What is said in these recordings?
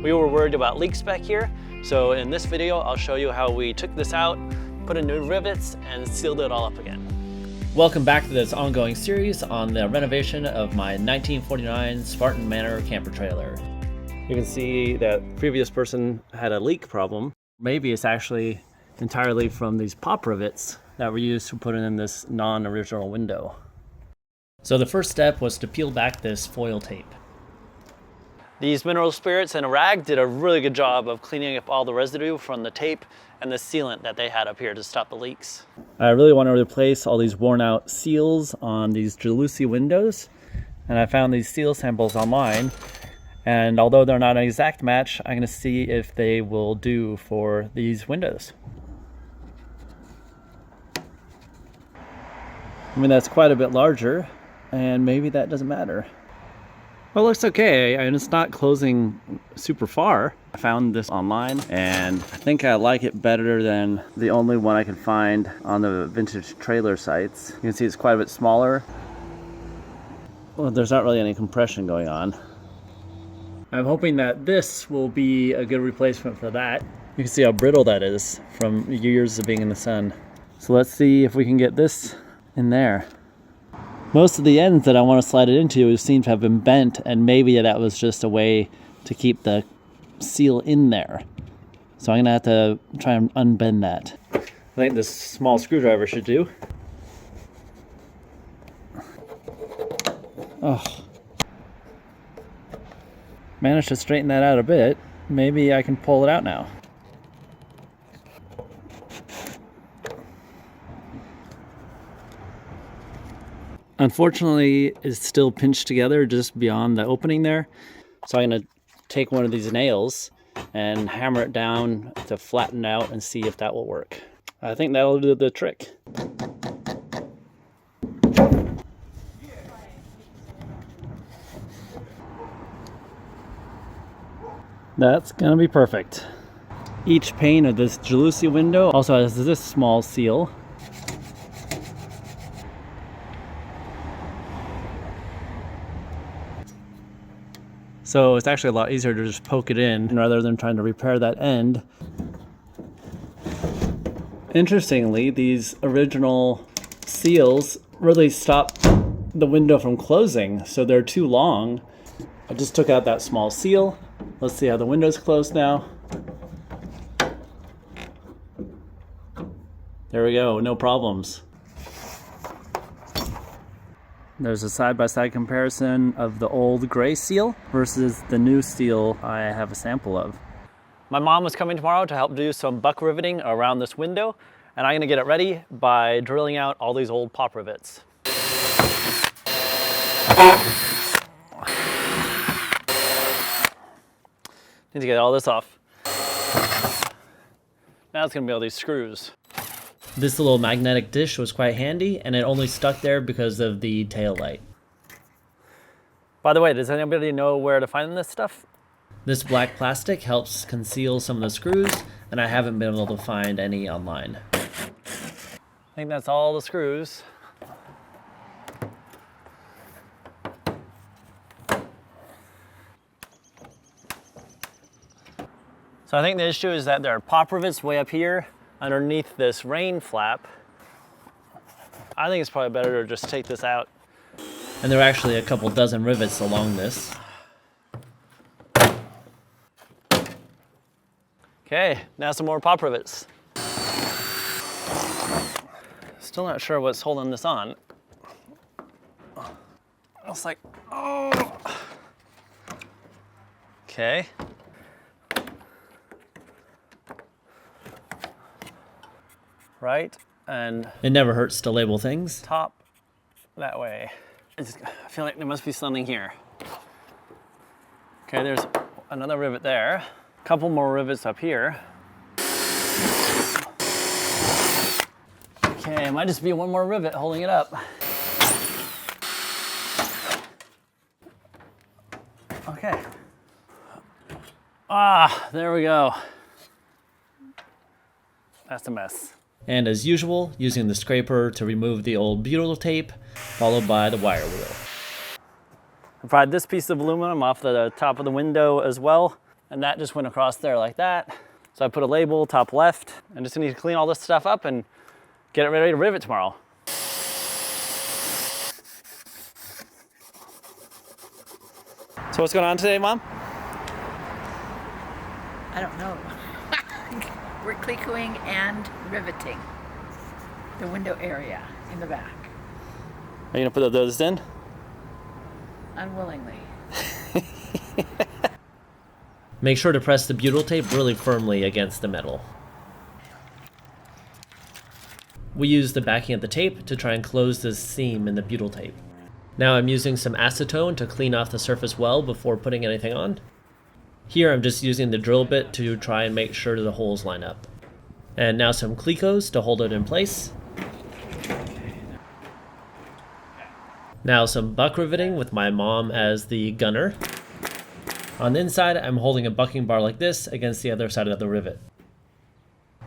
We were worried about leaks back here, so in this video I'll show you how we took this out, put in new rivets, and sealed it all up again. Welcome back to this ongoing series on the renovation of my 1949 Spartan Manor camper trailer. You can see that previous person had a leak problem. Maybe it's actually entirely from these pop rivets that were used to put in this non-original window. So the first step was to peel back this foil tape. These mineral spirits and a rag did a really good job of cleaning up all the residue from the tape and the sealant that they had up here to stop the leaks. I really want to replace all these worn out seals on these Jalousie windows, and I found these seal samples online, and although they're not an exact match, I'm going to see if they will do for these windows. I mean, that's quite a bit larger, and maybe that doesn't matter. Well, it looks okay, and it's not closing super far. I found this online, and I think I like it better than the only one I could find on the vintage trailer sites. You can see it's quite a bit smaller. Well, there's not really any compression going on. I'm hoping that this will be a good replacement for that. You can see how brittle that is from years of being in the sun. So let's see if we can get this in there. Most of the ends that I want to slide it into seem to have been bent, and maybe that was just a way to keep the seal in there. So I'm gonna have to try and unbend that. I think this small screwdriver should do. Oh. Managed to straighten that out a bit. Maybe I can pull it out now. Unfortunately, it's still pinched together just beyond the opening there. So I'm gonna take one of these nails and hammer it down to flatten out and see if that will work. I think that'll do the trick. That's gonna be perfect. Each pane of this Jalousie window also has this small seal. So it's actually a lot easier to just poke it in rather than trying to repair that end. Interestingly, these original seals really stop the window from closing, so they're too long. I just took out that small seal. Let's see how the window's closed now. There we go, no problems. There's a side-by-side comparison of the old gray seal versus the new seal I have a sample of. My mom is coming tomorrow to help do some buck riveting around this window, and I'm gonna get it ready by drilling out all these old pop rivets. Need to get all this off. Now it's gonna be all these screws. This little magnetic dish was quite handy, and it only stuck there because of the tail light. By the way, does anybody know where to find this stuff? This black plastic helps conceal some of the screws, and I haven't been able to find any online. I think that's all the screws. So I think the issue is that there are pop rivets way up here underneath this rain flap. I think it's probably better to just take this out. And there are actually a couple dozen rivets along this. Okay, now some more pop rivets. Still not sure what's holding this on. It's like, oh. Okay. Right, and it never hurts to label things. Top that way. I feel like there must be something here. Okay, there's another rivet there. A couple more rivets up here. Okay, it might just be one more rivet holding it up. Okay. Ah, there we go. That's a mess. And as usual, using the scraper to remove the old butyl tape, followed by the wire wheel. I pried this piece of aluminum off the top of the window as well. and that just went across there like that. So I put a label top left. I just need to clean all this stuff up and get it ready to rivet tomorrow. So what's going on today, Mom? I don't know. We're clicking and riveting the window area in the back. Are you gonna put those in? Unwillingly. Make sure to press the butyl tape really firmly against the metal. We use the backing of the tape to try and close this seam in the butyl tape. Now I'm using some acetone to clean off the surface well before putting anything on. Here I'm just using the drill bit to try and make sure the holes line up. And now some clecos to hold it in place. Now some buck riveting with my mom as the gunner. On the inside, I'm holding a bucking bar like this against the other side of the rivet.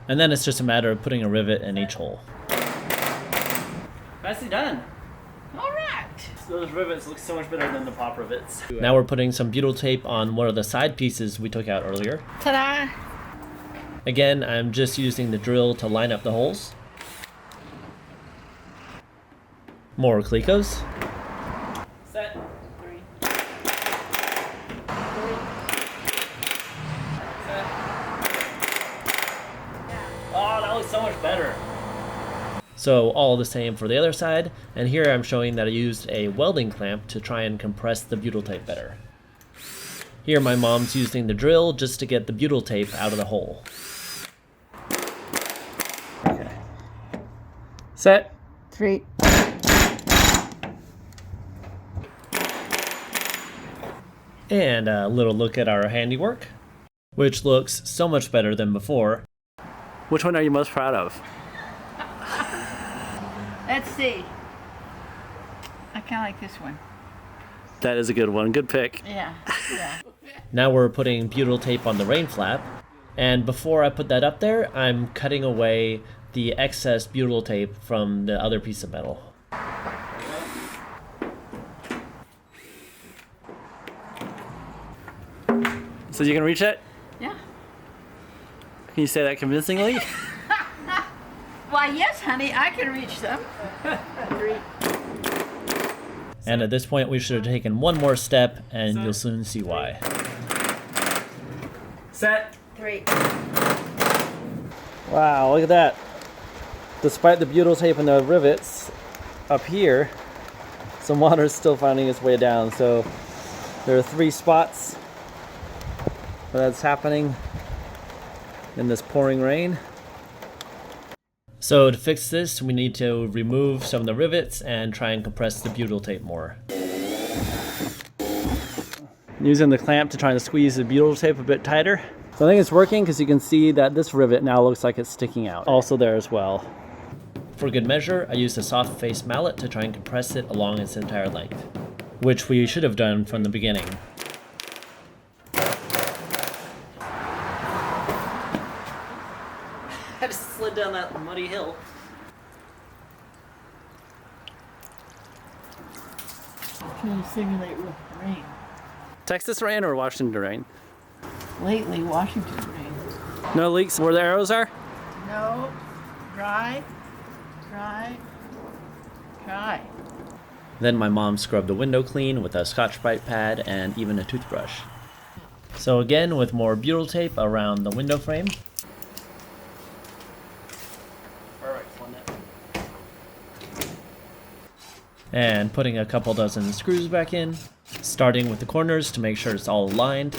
And then it's just a matter of putting a rivet in each hole. Nicely done. All right. Those rivets look so much better than the pop rivets. Now we're putting some butyl tape on one of the side pieces we took out earlier. Ta-da! Again, I'm just using the drill to line up the holes. More clecos. Set. 3. Oh, that looks so much better. So all the same for the other side, and here I'm showing that I used a welding clamp to try and compress the butyl tape better. Here my mom's using the drill just to get the butyl tape out of the hole. Okay. Set. 3. And a little look at our handiwork, which looks so much better than before. Which one are you most proud of? Let's see. I kind of like this one. That is a good one. Good pick. Yeah. Now we're putting butyl tape on the rain flap, and before I put that up there, I'm cutting away the excess butyl tape from the other piece of metal. So you can reach it? Yeah. Can you say that convincingly? Why, yes, honey, I can reach them. 3. And at this point, we should have taken one more step, and you'll soon see why. Set. 3. Wow, look at that. Despite the butyl tape and the rivets up here, some water is still finding its way down. So there are 3 spots where that's happening in this pouring rain. So to fix this, we need to remove some of the rivets and try and compress the butyl tape more. Using the clamp to try and squeeze the butyl tape a bit tighter. So I think it's working because you can see that this rivet now looks like it's sticking out. Also there as well. For good measure, I used a soft face mallet to try and compress it along its entire length, which we should have done from the beginning. I just slid down that muddy hill. Trying to simulate with rain. Texas rain or Washington rain? Lately, Washington rain. No leaks where the arrows are? No. Dry. Dry. Dry. Then my mom scrubbed the window clean with a Scotch-Brite pad and even a toothbrush. So again, with more butyl tape around the window frame. And putting a couple dozen screws back in, starting with the corners to make sure it's all aligned.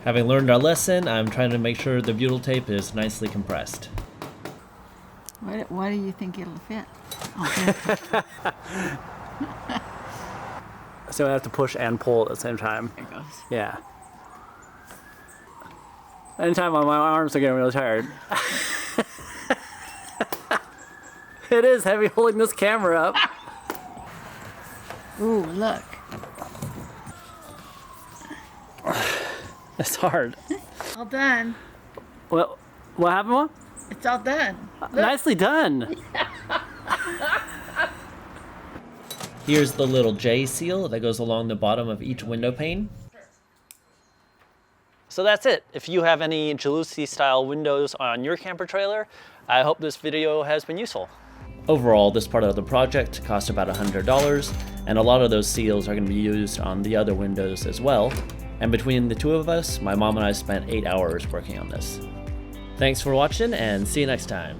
Having learned our lesson, I'm trying to make sure the butyl tape is nicely compressed. Why do you think it'll fit? Oh, So I have to push and pull at the same time. there it goes. Yeah. Anytime my arms are getting really tired. It is heavy holding this camera up. Ooh, look. It's hard. All done. Well, what happened, Mom? It's all done. Look. Nicely done. Here's the little J seal that goes along the bottom of each window pane. So that's it. If you have any Jalousie style windows on your camper trailer, I hope this video has been useful. Overall, this part of the project cost about $100, and a lot of those seals are going to be used on the other windows as well. And between the two of us, my mom and I spent 8 hours working on this. Thanks for watching, and see you next time.